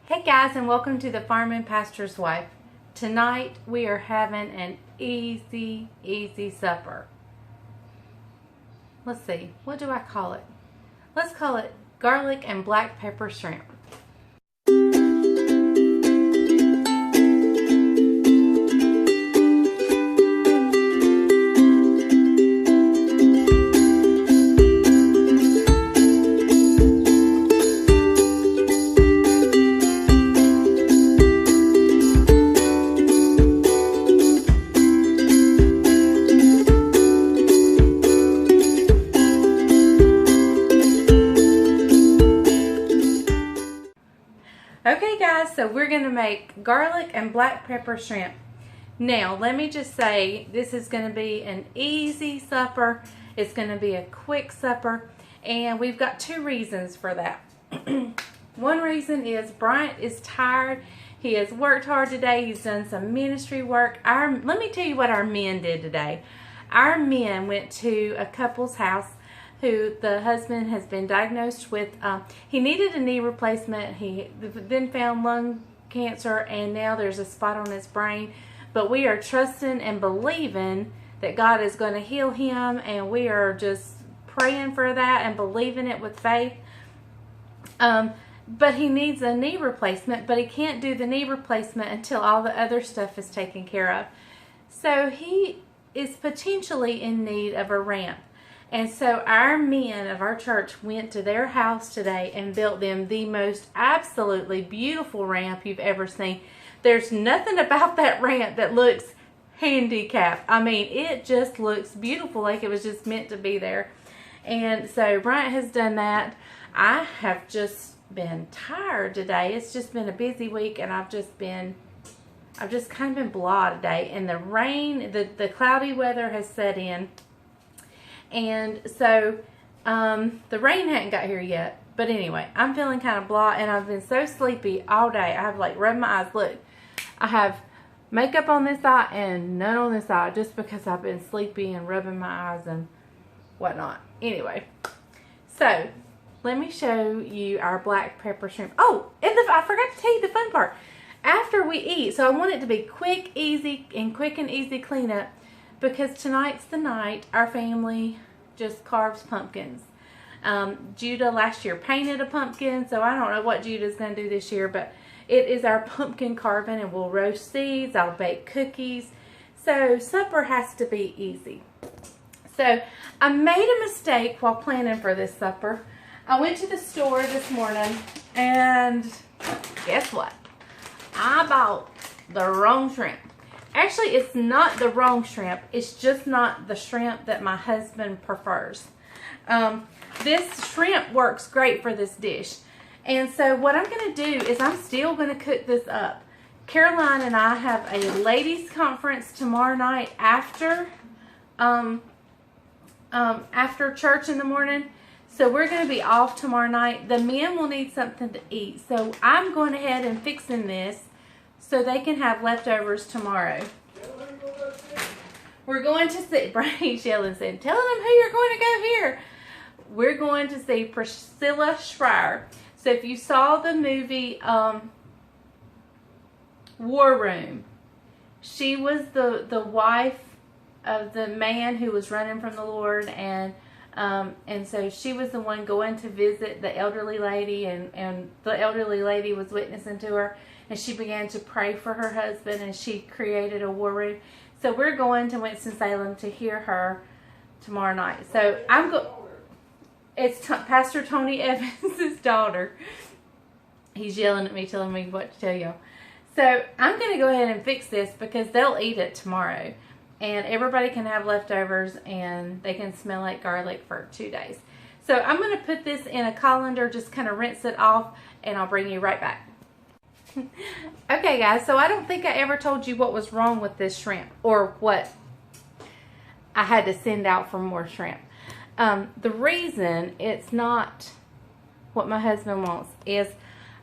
Hey guys, and welcome to the Farming Pastor's Wife. Tonight we are having an easy supper. Let's see, what do I call it? Let's call it garlic and black pepper shrimp. Okay guys, so we're going to make garlic and black pepper shrimp. Now, let me just say, this is going to be an easy supper. It's going to be a quick supper, and we've got two reasons for that. One reason is Bryant is tired. He has worked hard today. He's done some ministry work. Let me tell you what our men did today. Our men went to a couple's house who the husband has been diagnosed with, he needed a knee replacement. He then found lung cancer, and now there's a spot on his brain. But we are trusting and believing that God is going to heal him, and we are just praying for that and believing it with faith. But he needs a knee replacement, but he can't do the knee replacement until all the other stuff is taken care of. So he is potentially in need of a ramp. And so our men of our church went to their house today and built them the most absolutely beautiful ramp you've ever seen. There's nothing about that ramp that looks handicapped. I mean, it just looks beautiful, like it was just meant to be there. And so Bryant has done that. I have just been tired today. It's just been a busy week, and I've just kind of been blah today. And the rain, the cloudy weather has set in. And so the rain hadn't got here yet. But anyway, I'm feeling kind of blah, and I've been so sleepy all day. I have like rubbed my eyes. Look, I have makeup on this eye and none on this eye, just because I've been sleepy and rubbing my eyes and whatnot. Anyway, so let me show you our black pepper shrimp. Oh, and I forgot to tell you the fun part. After we eat, so I want it to be quick and easy cleanup, because tonight's the night our family just carves pumpkins. Judah last year painted a pumpkin, so I don't know what Judah's going to do this year, but it is our pumpkin carving, and we'll roast seeds. I'll bake cookies. So supper has to be easy. So I made a mistake while planning for this supper. I went to the store this morning, and guess what? I bought the wrong shrimp. Actually, it's not the wrong shrimp. It's just not the shrimp that my husband prefers. This shrimp works great for this dish. And so what I'm going to do is I'm still going to cook this up. Caroline and I have a ladies' conference tomorrow night after church in the morning. So we're going to be off tomorrow night. The men will need something to eat. So I'm going ahead and fixing this so they can have leftovers tomorrow. We're going to see, Brian yelling said, telling them who you're going to go here. We're going to see Priscilla Schreier. So if you saw the movie War Room, she was the wife of the man who was running from the Lord, and so she was the one going to visit the elderly lady, and the elderly lady was witnessing to her, and she began to pray for her husband, and she created a war room. So we're going to Winston-Salem to hear her tomorrow night. So it's Pastor Tony Evans' daughter. He's yelling at me, telling me what to tell y'all. So I'm going to go ahead and fix this, because they'll eat it tomorrow. And everybody can have leftovers, and they can smell like garlic for 2 days. So I'm going to put this in a colander, just kind of rinse it off, and I'll bring you right back. Okay guys, so I don't think I ever told you what was wrong with this shrimp, or what I had to send out for more shrimp. The reason it's not what my husband wants is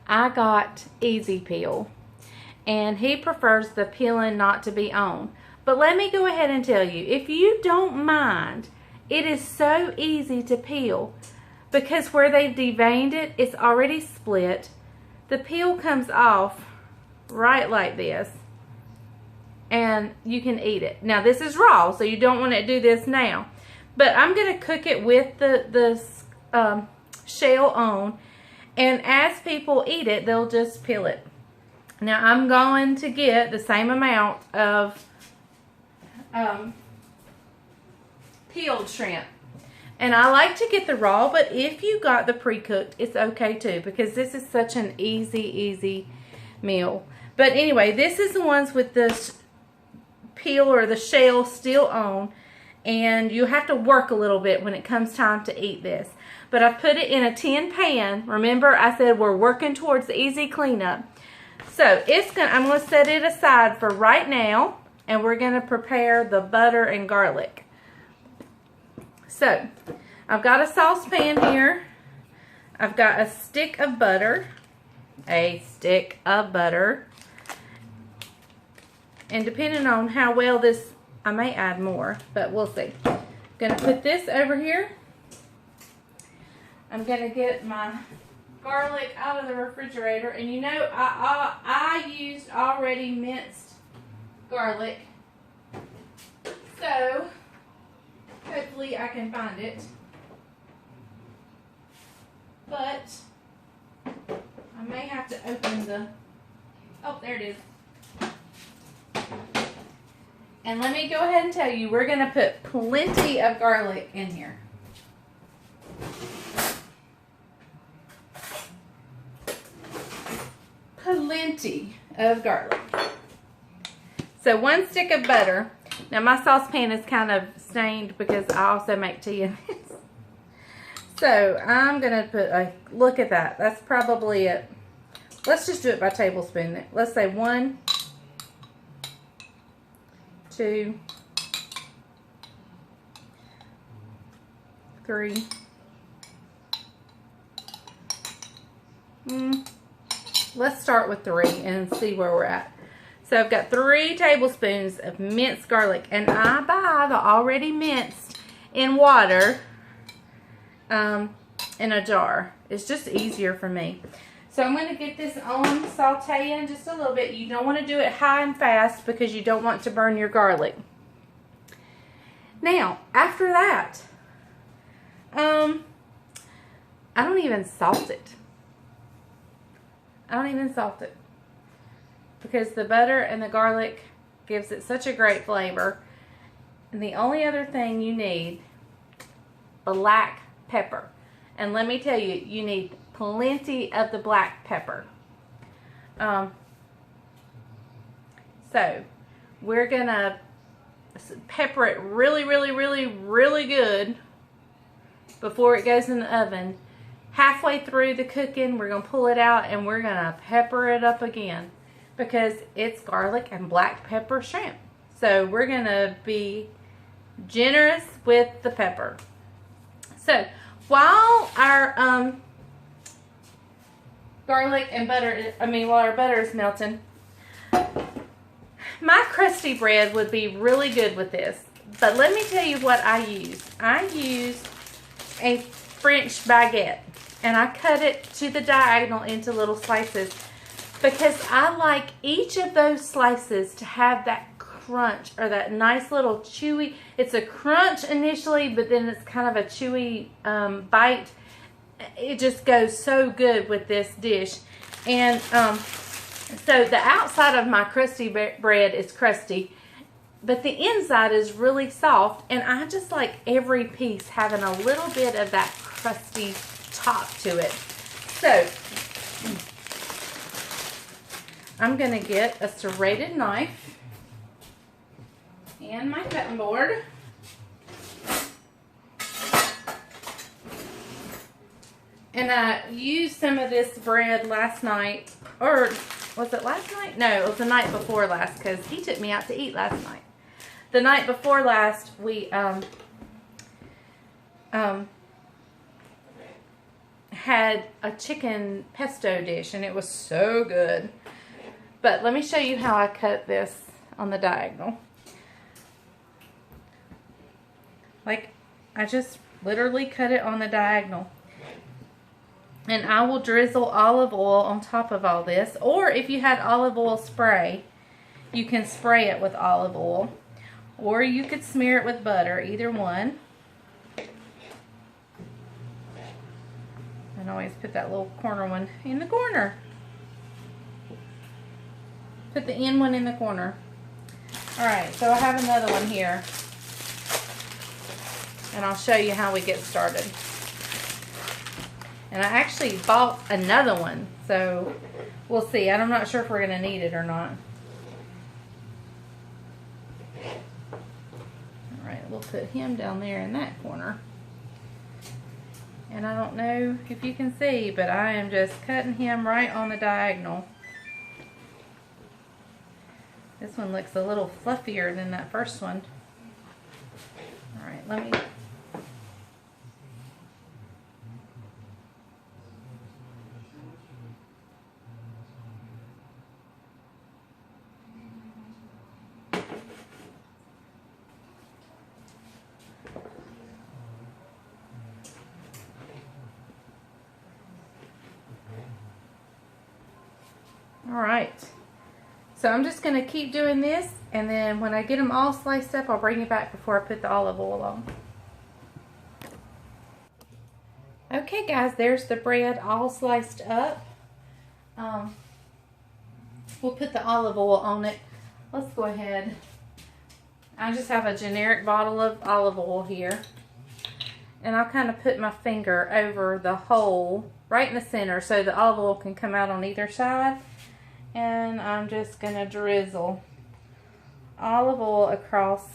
I got easy peel, and he prefers the peeling not to be on. But let me go ahead and tell you, if you don't mind, it is so easy to peel, because where they've deveined it, it's already split. the peel comes off right like this, and you can eat it. Now this is raw, so you don't want to do this now, but I'm going to cook it with the shell on, and as people eat it, they'll just peel it. Now I'm going to get the same amount of peeled shrimp. And I like to get the raw, but if you got the pre-cooked, it's okay too, because this is such an easy meal. But anyway, this is the ones with the peel or the shell still on, and you have to work a little bit when it comes time to eat this. But I've put it in a tin pan. Remember, I said we're working towards the easy cleanup. So I'm going to set it aside for right now, and we're going to prepare the butter and garlic. So I've got a saucepan here. I've got a stick of butter. And depending on how well this, I may add more, but we'll see. I'm going to put this over here. I'm going to get my garlic out of the refrigerator, and you know I used already minced garlic, so hopefully I can find it, but I may have to open the, oh, there it is. And let me go ahead and tell you, we're going to put plenty of garlic in here. Plenty of garlic. So 1 stick of butter. Now my saucepan is kind of stained because I also make tea in this. So I'm going to put, look at that. That's probably it. Let's just do it by tablespoon. Let's say 1, 2, 3. Let's start with 3 and see where we're at. So I've got 3 tablespoons of minced garlic, and I buy the already minced in water in a jar. It's just easier for me. So I'm going to get this on sauteing just a little bit. You don't want to do it high and fast because you don't want to burn your garlic. Now, after that, I don't even salt it. I don't even salt it because the butter and the garlic gives it such a great flavor. And the only other thing you need, black pepper. And let me tell you, you need plenty of the black pepper. So we're gonna pepper it really good before it goes in the oven. Halfway through the cooking, we're gonna pull it out and we're gonna pepper it up again because it's garlic and black pepper shrimp. So we're gonna be generous with the pepper. So while our garlic and butter, while our butter is melting, my crusty bread would be really good with this. But let me tell you what I used. I used a French baguette, and I cut it to the diagonal into little slices because I like each of those slices to have that crunch or that nice little chewy. It's a crunch initially, but then it's kind of a chewy bite. It just goes so good with this dish. And so the outside of my crusty bread is crusty, but the inside is really soft, and I just like every piece having a little bit of that crusty top to it. So I'm going to get a serrated knife and my cutting board. And I used some of this bread last night, or was it last night? No, it was the night before last because he took me out to eat last night. The night before last, we had a chicken pesto dish, and it was so good. But let me show you how I cut this on the diagonal. Like, I just literally cut it on the diagonal. And I will drizzle olive oil on top of all this. Or if you had olive oil spray, you can spray it with olive oil. Or you could smear it with butter, either one. And always put that little corner one in the corner. Put the end one in the corner. Alright, so I have another one here. And I'll show you how we get started. And I actually bought another one, so we'll see. I'm not sure if we're going to need it or not. Alright, we'll put him down there in that corner. And I don't know if you can see, but I am just cutting him right on the diagonal. This one looks a little fluffier than that first one. Alright, let me... Alright, so I'm just going to keep doing this, and then when I get them all sliced up, I'll bring it back before I put the olive oil on. Okay guys, there's the bread all sliced up. We'll put the olive oil on it. Let's go ahead. I just have a generic bottle of olive oil here. And I'll kind of put my finger over the hole right in the center so the olive oil can come out on either side. And I'm just going to drizzle olive oil across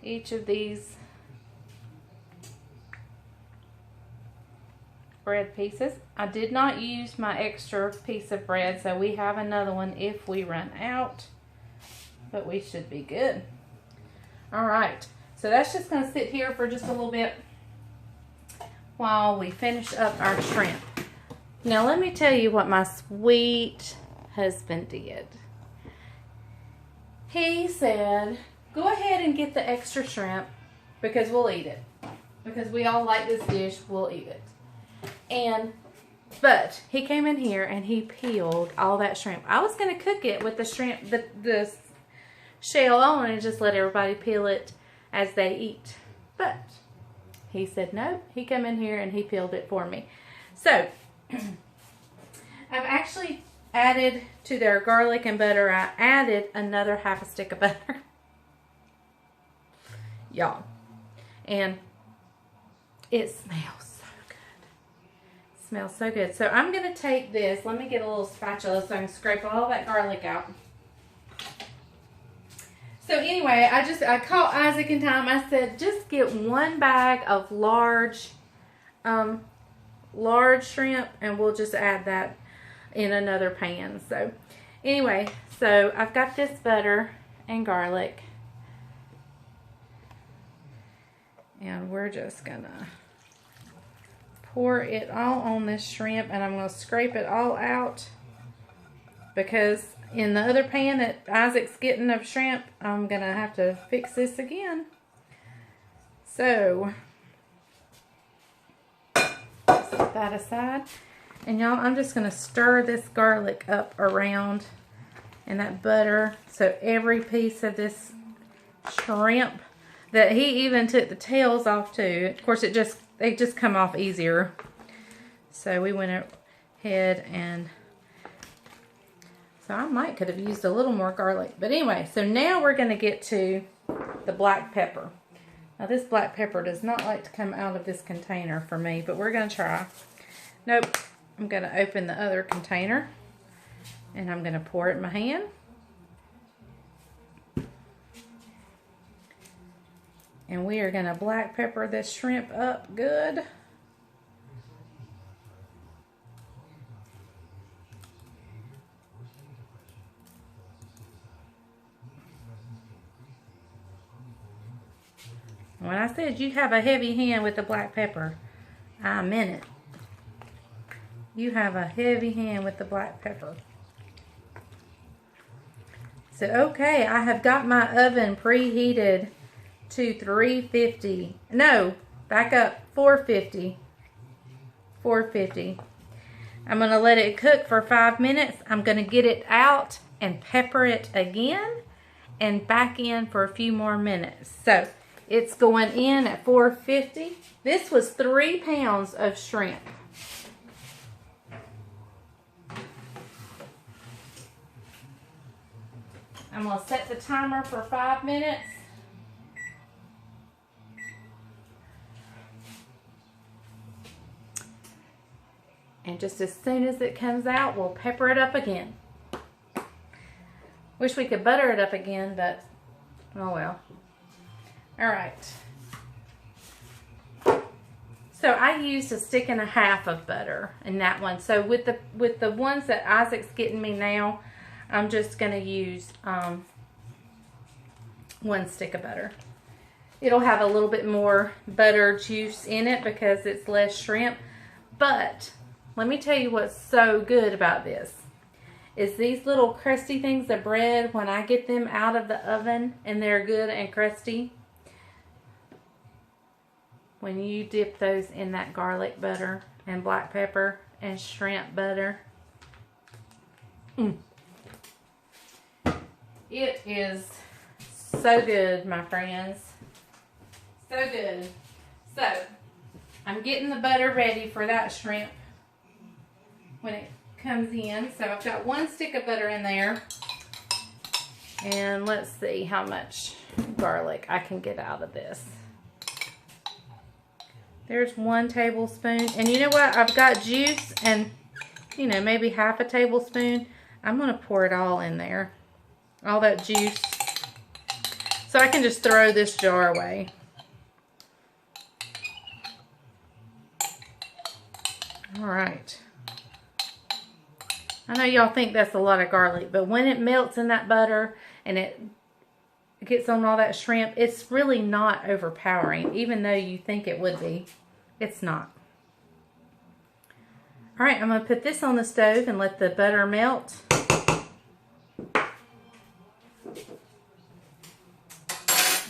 each of these bread pieces. I did not use my extra piece of bread, so we have another one if we run out. But we should be good. Alright, so that's just going to sit here for just a little bit while we finish up our shrimp. Now let me tell you what my sweet husband did. He said, go ahead and get the extra shrimp because we'll eat it. Because we all like this dish, we'll eat it. But he came in here and he peeled all that shrimp. I was going to cook it with the shrimp, the shell on, and just let everybody peel it as they eat. But he said no. He came in here and he peeled it for me. So I've actually added to their garlic and butter, I added another half a stick of butter. Y'all. And it smells so good. It smells so good. So I'm going to take this. Let me get a little spatula so I can scrape all that garlic out. So anyway, I called Isaac in time. I said, just get one bag of large shrimp, and we'll just add that in another pan. So anyway, so I've got this butter and garlic, and we're just gonna pour it all on this shrimp, and I'm gonna scrape it all out because in the other pan that Isaac's getting of shrimp, I'm gonna have to fix this again. So set that aside. And y'all, I'm just going to stir this garlic up around and that butter. So every piece of this shrimp, that he even took the tails off too. Of course, they just come off easier. So we went ahead and, so I could have used a little more garlic. But anyway, so now we're going to get to the black pepper. Now this black pepper does not like to come out of this container for me, but we're going to try. Nope. I'm going to open the other container and I'm going to pour it in my hand. And we are going to black pepper this shrimp up good. When I said you have a heavy hand with the black pepper, I meant it. You have a heavy hand with the black pepper. So, okay, I have got my oven preheated to 350. No, back up, 450. 450. I'm going to let it cook for 5 minutes. I'm going to get it out and pepper it again and back in for a few more minutes. So it's going in at 450. This was 3 pounds of shrimp. I'm going to set the timer for 5 minutes. And just as soon as it comes out, we'll pepper it up again. Wish we could butter it up again, but oh well. All right. So I used 1.5 sticks of butter in that one. So with the ones that Isaac's getting me now, I'm just going to use 1 stick of butter. It'll have a little bit more butter juice in it because it's less shrimp. But let me tell you what's so good about this is these little crusty things of bread, when I get them out of the oven and they're good and crusty, when you dip those in that garlic butter and black pepper and shrimp butter, it is so good, my friends. So good. So, I'm getting the butter ready for that shrimp when it comes in. So I've got 1 stick of butter in there. And let's see how much garlic I can get out of this. There's 1 tablespoon. And you know what? I've got juice and, you know, maybe 1/2 tablespoon. I'm going to pour it all in there. All that juice. So I can just throw this jar away. All right. I know y'all think that's a lot of garlic, but when it melts in that butter and it gets on all that shrimp, it's really not overpowering, even though you think it would be. It's not. All right, I'm going to put this on the stove and let the butter melt.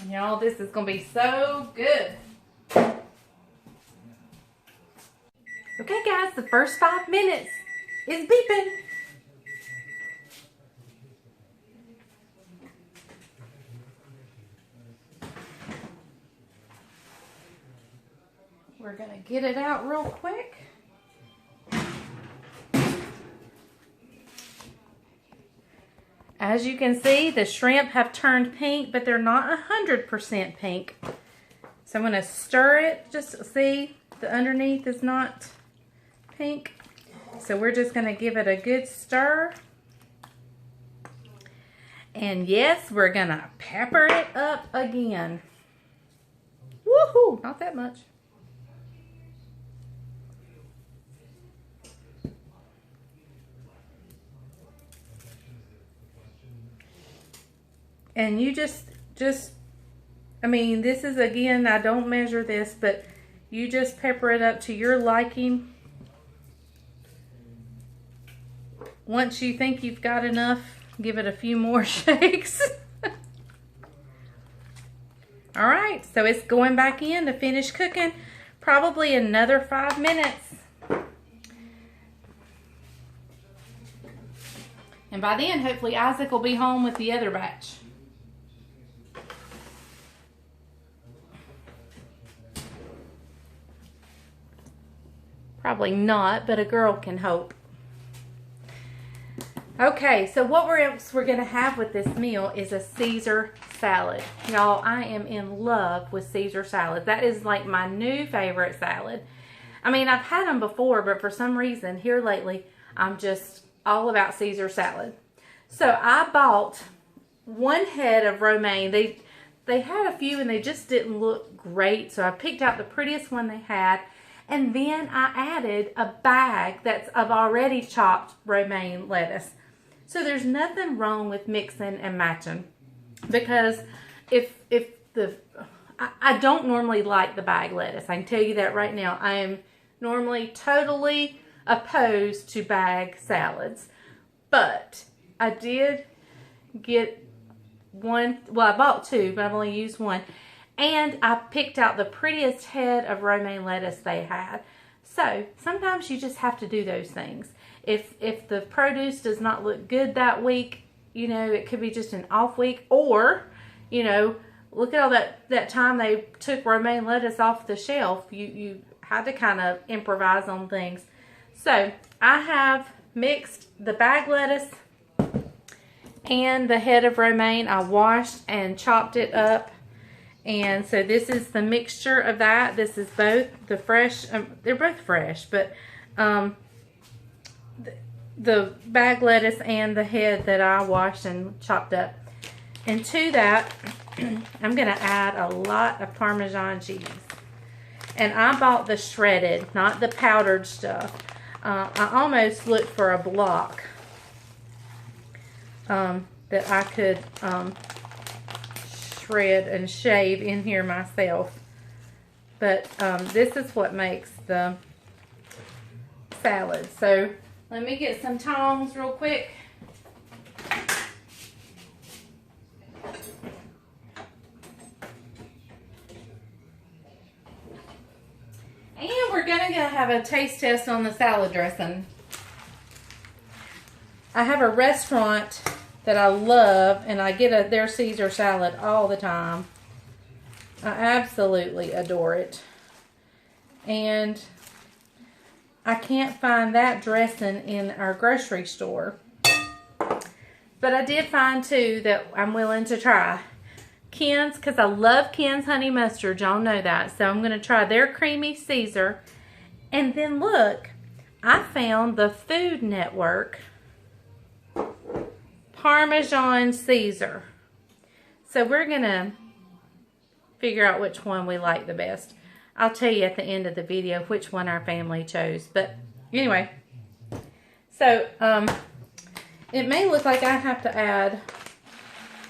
And y'all, this is going to be so good. Okay, guys, the first 5 minutes is beeping. We're going to get it out real quick. As you can see, the shrimp have turned pink, but they're not 100% pink. So I'm going to stir it. Just see, the underneath is not pink. So we're just going to give it a good stir. And yes, we're going to pepper it up again. Woohoo! Not that much. And you just, I mean, this is, again, I don't measure this, but you just pepper it up to your liking. Once you think you've got enough, give it a few more shakes. All right, so it's going back in to finish cooking. Probably another 5 minutes. And by then, hopefully, Isaac will be home with the other batch. Probably not, but a girl can hope. Okay, so what we're going to have with this meal is a Caesar salad. Y'all, I am in love with Caesar salad. That is like my new favorite salad. I mean, I've had them before, but for some reason here lately, I'm just all about Caesar salad. So I bought 1 head of romaine. They had a few and they just didn't look great, so I picked out the prettiest one they had. And then I added a bag of already chopped romaine lettuce. So there's nothing wrong with mixing and matching, because I don't normally like the bag lettuce. I can tell you that right now. I am normally totally opposed to bag salads, but I did get 1. Well, I bought 2, but I've only used 1. And I picked out the prettiest head of romaine lettuce they had. So sometimes you just have to do those things. If the produce does not look good that week, you know, it could be just an off week, or, you know, look at all that time they took romaine lettuce off the shelf. You had to kind of improvise on things. So I have mixed the bag lettuce and the head of romaine. I washed and chopped it up. And so this is the mixture of that. This is both the fresh, they're both fresh, but the bag lettuce and the head that I washed and chopped up. And to that, I'm going to add a lot of Parmesan cheese. And I bought the shredded, not the powdered stuff. I almost looked for a block that I could shred and shave in here myself. But this is what makes the salad. So let me get some tongs real quick. And we're going to have a taste test on the salad dressing. I have a restaurant that I love, and I get their Caesar salad all the time. I absolutely adore it. And I can't find that dressing in our grocery store. But I did find two that I'm willing to try. Ken's, because I love Ken's honey mustard. Y'all know that. So I'm going to try their creamy Caesar. And then look, I found the Food Network Parmesan Caesar. So we're going to figure out which one we like the best. I'll tell you at the end of the video which one our family chose. But anyway, so it may look like I have to add,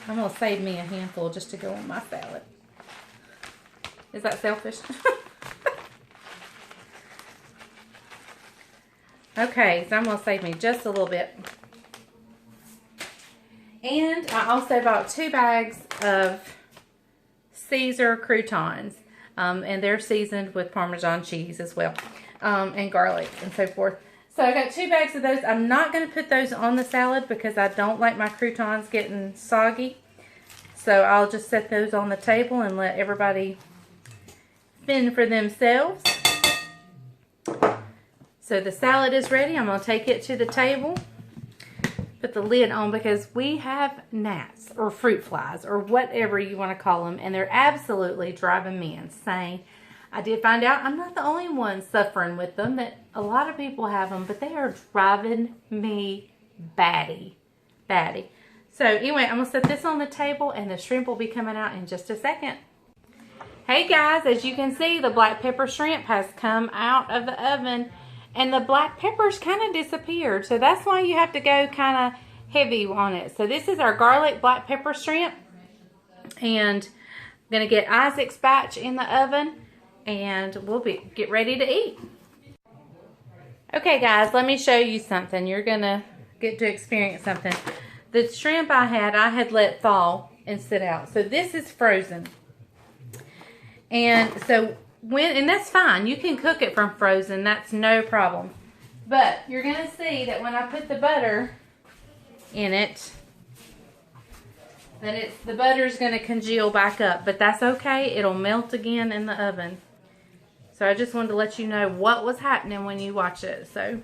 I'm going to save me a handful just to go on my salad. Is that selfish? Okay, so I'm going to save me just a little bit. And I also bought 2 bags of Caesar croutons. And they're seasoned with Parmesan cheese as well. And garlic and so forth. So I got 2 bags of those. I'm not going to put those on the salad because I don't like my croutons getting soggy. So I'll just set those on the table and let everybody fend for themselves. So the salad is ready. I'm going to take it to the table. Put the lid on because we have gnats or fruit flies or whatever you want to call them. And they're absolutely driving me insane. I did find out I'm not the only one suffering with them. That a lot of people have them. But they are driving me batty. So anyway, I'm going to set this on the table. And the shrimp will be coming out in just a second. Hey guys, as you can see, the black pepper shrimp has come out of the oven. And the black peppers kind of disappeared. So that's why you have to go kind of heavy on it. So this is our garlic black pepper shrimp. And I'm going to get Isaac's batch in the oven. And we'll get ready to eat. Okay guys, let me show you something. You're going to get to experience something. The shrimp I had let thaw and sit out. So this is frozen. And so and that's fine. You can cook it from frozen. That's no problem. But you're going to see that when I put the butter in it, that the butter's going to congeal back up. But that's okay. It'll melt again in the oven. So I just wanted to let you know what was happening when you watch it. So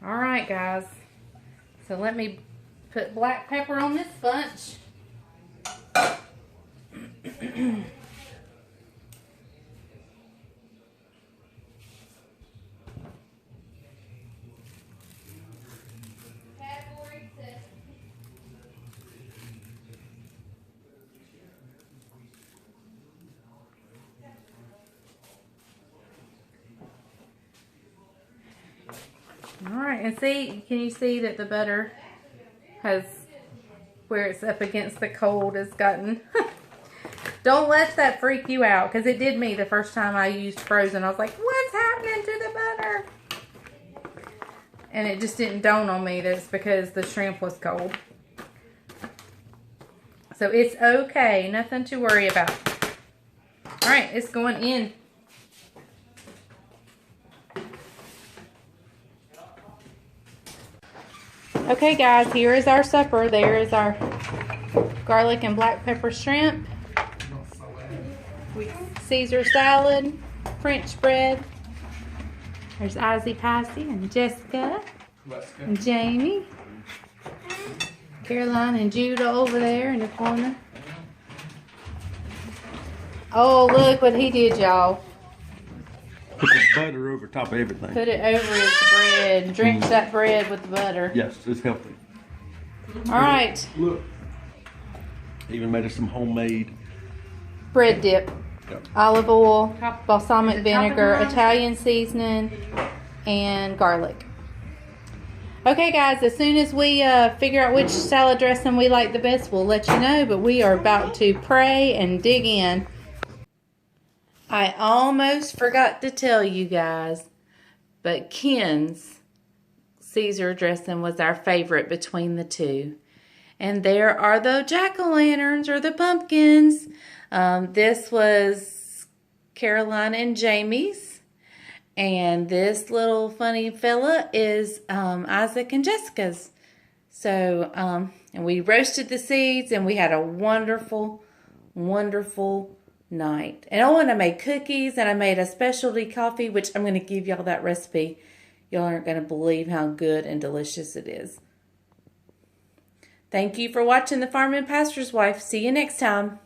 alright guys, so let me put black pepper on this bunch. Alright, and see, can you see that the butter has, where it's up against the cold, has gotten Don't let that freak you out, because it did me the first time I used frozen. I was like, what's happening to the butter? And it just didn't dawn on me that it's because the shrimp was cold. So it's okay. Nothing to worry about. All right, it's going in. Okay, guys, here is our supper. There is our garlic and black pepper shrimp, Caesar salad, French bread. There's Izzy, Passy, and Jessica, and Jamie, Caroline, and Judah over there in the corner. Oh, look what he did, y'all. Put the butter over top of everything. Put it over his bread. Drench that bread with the butter. Yes, it's healthy. All right. Look. Even made us some homemade Bread dip. Yep. Olive oil, balsamic vinegar, Italian seasoning, and garlic. Okay, guys, as soon as we figure out which salad dressing we like the best, we'll let you know. But we are about to pray and dig in. I almost forgot to tell you guys, but Ken's Caesar dressing was our favorite between the two. And there are the jack-o'-lanterns, or the pumpkins. This was Caroline and Jamie's. And this little funny fella is Isaac and Jessica's. So, and we roasted the seeds, and we had a wonderful, wonderful night. And oh, and I made cookies, and I made a specialty coffee, which I'm going to give y'all that recipe. Y'all aren't going to believe how good and delicious it is. Thank you for watching The Farm and Pastor's Wife. See you next time.